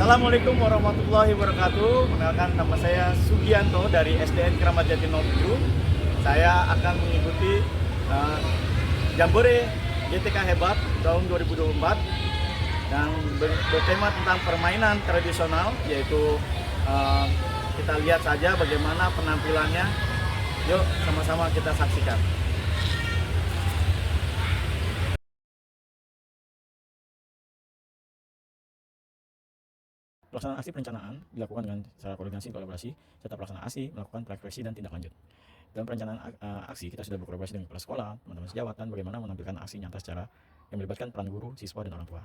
Assalamualaikum warahmatullahi wabarakatuh. Kenalkan, nama saya Sugianto dari SDN Keramat Jati 07. Saya akan mengikuti Jambore GTK Hebat tahun 2024 yang bertema tentang permainan tradisional, yaitu kita lihat saja bagaimana penampilannya. Yuk sama-sama kita saksikan. Pelaksanaan aksi perencanaan dilakukan dengan cara koordinasi, kolaborasi, serta pelaksanaan aksi melakukan refleksi dan tindak lanjut. Dalam perencanaan aksi, kita sudah berkolaborasi dengan kepala sekolah, teman-teman sejawat, dan bagaimana menampilkan aksi nyata secara yang melibatkan peran guru, siswa, dan orang tua.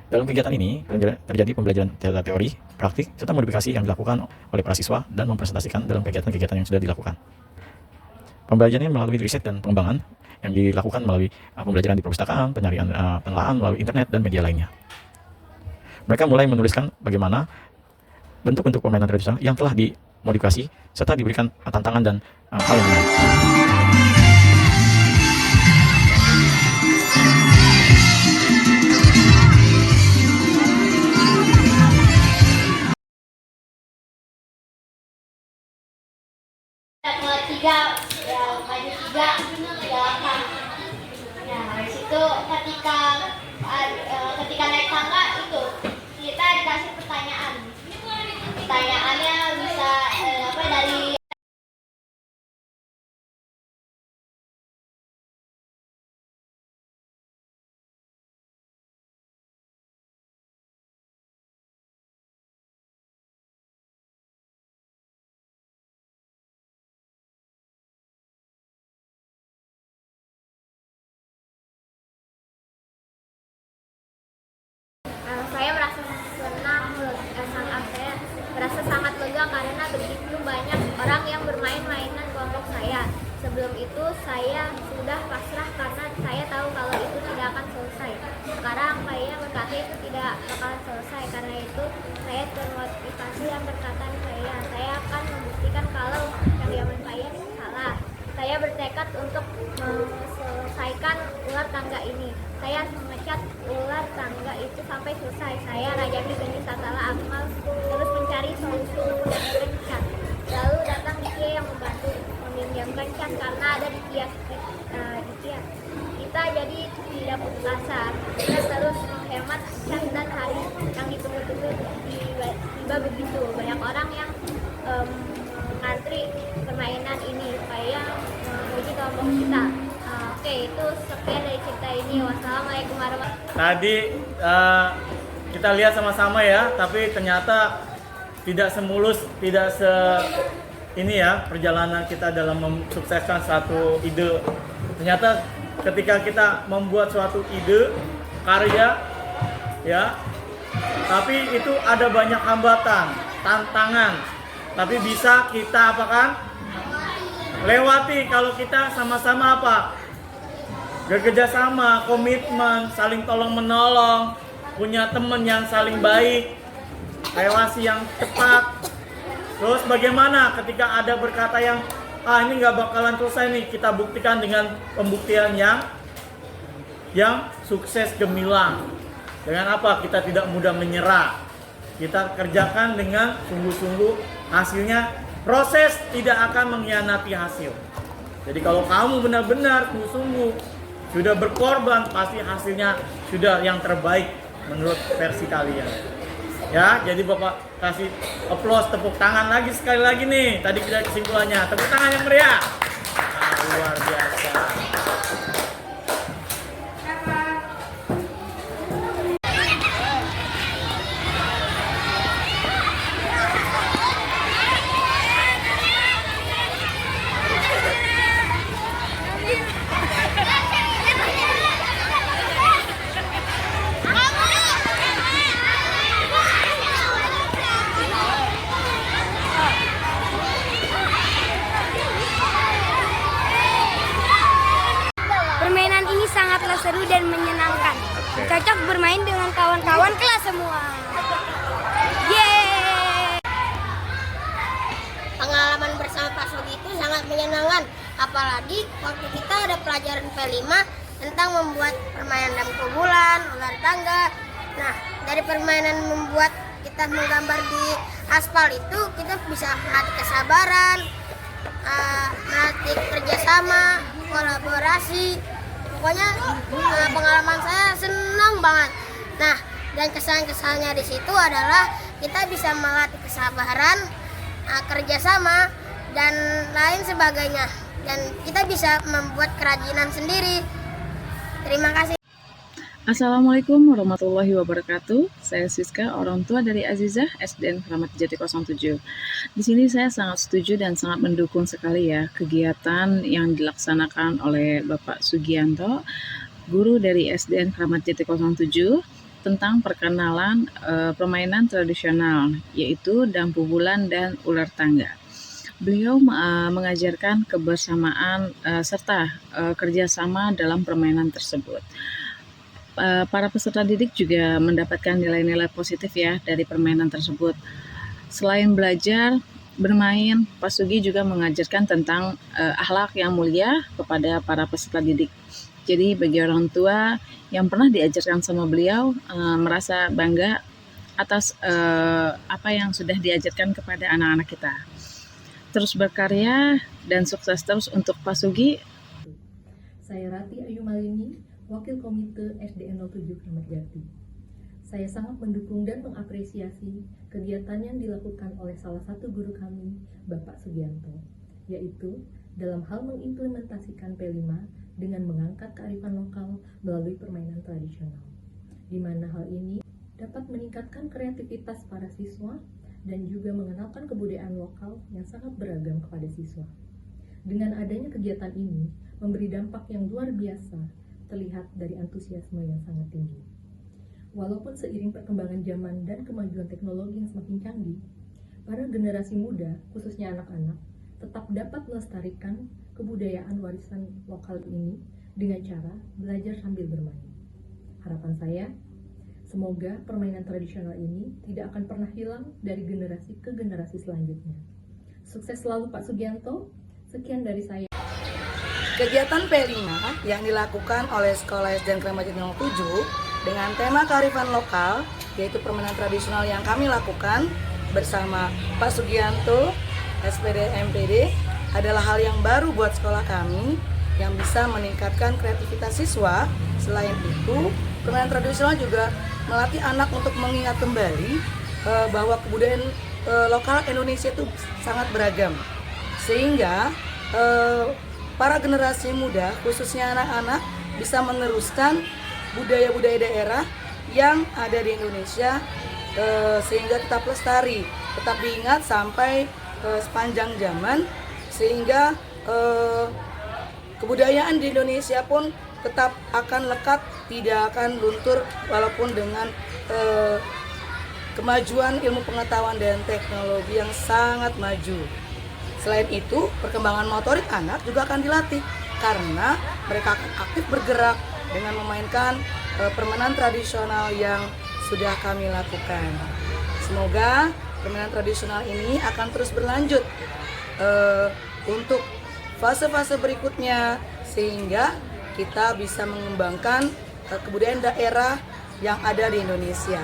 Dalam kegiatan ini terjadi pembelajaran teori, praktik, serta modifikasi yang dilakukan oleh para siswa dan mempresentasikan dalam kegiatan-kegiatan yang sudah dilakukan. Pembelajaran ini melalui riset dan pengembangan yang dilakukan melalui pembelajaran di perpustakaan, penelaahan melalui internet, dan media lainnya. Mereka mulai menuliskan bagaimana bentuk-bentuk permainan tradisional yang telah dimodifikasi serta diberikan tantangan dan hal yang menarik. Tiga, ya maju tiga, belakang. Nah, habis itu ketika naik tangga itu kita dikasih pertanyaan. Pertanyaannya bisa dari saya merasa senang, saya merasa sangat lega karena begitu banyak orang yang bermain mainan kelompok saya. Sebelum itu saya sudah pasrah karena saya tahu kalau itu tidak akan selesai. Sekarang saya berkata itu tidak akan selesai, karena itu saya termotivasi dan berkata saya akan membuktikan kalau yang diamankan saya salah. Saya bertekad untuk menyelesaikan ular tangga ini. Saya memecat ular tangga itu sampai selesai. Saya Rajami Beni Satala Akmal terus mencari solusi menggunakan cat. Lalu datang Dikia yang membantu meminjamkan cat karena ada di kias kita jadi tidak putus asa. Kita terus menghemat cat dan hari yang ditunggu-tunggu tiba begitu. Banyak orang yang antri permainan ini supaya memuji kelompok kita. Oke, itu sekian dari cerita ini. Wassalamualaikum warahmatullahi wabarakatuh. Tadi kita lihat sama-sama ya, tapi ternyata tidak semulus, tidak ini ya perjalanan kita dalam mensukseskan satu ide. Ternyata ketika kita membuat suatu ide, karya, ya, tapi itu ada banyak hambatan, tantangan, tapi bisa kita lewati kalau kita sama-sama bekerja sama, komitmen, saling tolong menolong, punya teman yang saling baik, relasi yang cepat. Terus bagaimana ketika ada berkata yang ini nggak bakalan selesai nih, kita buktikan dengan pembuktian yang sukses gemilang. Dengan apa? Kita tidak mudah menyerah. Kita kerjakan dengan sungguh-sungguh, hasilnya proses tidak akan mengkhianati hasil. Jadi kalau kamu benar-benar sungguh-sungguh sudah berkorban, pasti hasilnya sudah yang terbaik menurut versi kalian. Ya, jadi Bapak kasih aplaus, tepuk tangan lagi sekali lagi nih. Tadi kita kesimpulannya, tepuk tangan yang meriah. Luar biasa. Sangatlah seru dan menyenangkan. Cocok bermain dengan kawan-kawan kelas semua. Yeay! Pengalaman bersama Pak Sogi itu sangat menyenangkan, apalagi waktu kita ada pelajaran P5 tentang membuat permainan dalam kumpulan, ular tangga. Nah, dari permainan membuat kita menggambar di aspal itu kita bisa melatih kesabaran, melatih kerjasama, kolaborasi. Pokoknya pengalaman saya senang banget. Nah, dan kesan-kesannya di situ adalah kita bisa melatih kesabaran, kerjasama, dan lain sebagainya. Dan kita bisa membuat kerajinan sendiri. Terima kasih. Assalamualaikum warahmatullahi wabarakatuh. Saya Siska, orang tua dari Azizah, SDN Kramat Jati 07. Di sini saya sangat setuju dan sangat mendukung sekali ya kegiatan yang dilaksanakan oleh Bapak Sugianto, guru dari SDN Kramat Jati 07, tentang perkenalan permainan tradisional, yaitu dampu bulan dan ular tangga. Beliau mengajarkan kebersamaan serta kerjasama dalam permainan tersebut. Para peserta didik juga mendapatkan nilai-nilai positif ya dari permainan tersebut. Selain belajar bermain, Pak Sugi juga mengajarkan tentang akhlak yang mulia kepada para peserta didik. Jadi bagi orang tua yang pernah diajarkan sama beliau merasa bangga atas apa yang sudah diajarkan kepada anak-anak kita. Terus berkarya dan sukses terus untuk Pak Sugi. Saya Rati Ayu Malini, Wakil Komite SDN 07 Kramat Jati. Saya sangat mendukung dan mengapresiasi kegiatan yang dilakukan oleh salah satu guru kami, Bapak Sugianto, yaitu dalam hal mengimplementasikan P5 dengan mengangkat kearifan lokal melalui permainan tradisional, di mana hal ini dapat meningkatkan kreativitas para siswa dan juga mengenalkan kebudayaan lokal yang sangat beragam kepada siswa. Dengan adanya kegiatan ini, memberi dampak yang luar biasa, terlihat dari antusiasme yang sangat tinggi. Walaupun seiring perkembangan zaman dan kemajuan teknologi yang semakin canggih, para generasi muda, khususnya anak-anak, tetap dapat melestarikan kebudayaan warisan lokal ini dengan cara belajar sambil bermain. Harapan saya, semoga permainan tradisional ini tidak akan pernah hilang dari generasi ke generasi selanjutnya. Sukses selalu Pak Sugianto. Sekian dari saya. Kegiatan P5 yang dilakukan oleh Sekolah SDN Kramat Jati 07 dengan tema kearifan lokal, yaitu permainan tradisional yang kami lakukan bersama Pak Sugianto, SPD MPD, adalah hal yang baru buat sekolah kami yang bisa meningkatkan kreativitas siswa. Selain itu, permainan tradisional juga melatih anak untuk mengingat kembali bahwa kebudayaan lokal Indonesia itu sangat beragam, sehingga para generasi muda, khususnya anak-anak, bisa meneruskan budaya-budaya daerah yang ada di Indonesia sehingga tetap lestari, tetap diingat sampai sepanjang zaman, sehingga kebudayaan di Indonesia pun tetap akan lekat, tidak akan luntur walaupun dengan kemajuan ilmu pengetahuan dan teknologi yang sangat maju. Selain itu, perkembangan motorik anak juga akan dilatih karena mereka akan aktif bergerak dengan memainkan permainan tradisional yang sudah kami lakukan. Semoga permainan tradisional ini akan terus berlanjut untuk fase-fase berikutnya sehingga kita bisa mengembangkan kebudayaan daerah yang ada di Indonesia.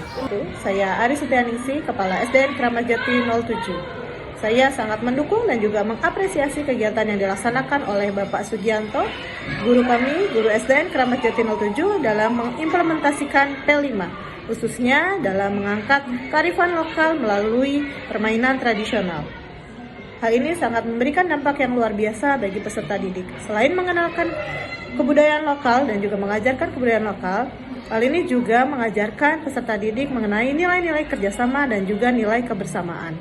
Saya Aris Setianingsih, Kepala SDN Kramat Jati 07. Saya sangat mendukung dan juga mengapresiasi kegiatan yang dilaksanakan oleh Bapak Sugianto, guru kami, guru SDN Kramat Jati 07 dalam mengimplementasikan P5, khususnya dalam mengangkat kearifan lokal melalui permainan tradisional. Hal ini sangat memberikan dampak yang luar biasa bagi peserta didik. Selain mengenalkan kebudayaan lokal dan juga mengajarkan kebudayaan lokal, hal ini juga mengajarkan peserta didik mengenai nilai-nilai kerjasama dan juga nilai kebersamaan.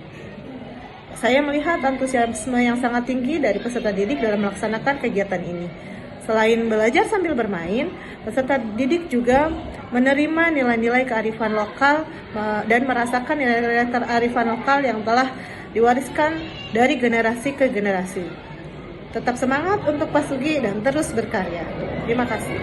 Saya melihat antusiasme yang sangat tinggi dari peserta didik dalam melaksanakan kegiatan ini. Selain belajar sambil bermain, peserta didik juga menerima nilai-nilai kearifan lokal dan merasakan nilai-nilai kearifan lokal yang telah diwariskan dari generasi ke generasi. Tetap semangat untuk Pak Sugi dan terus berkarya. Terima kasih.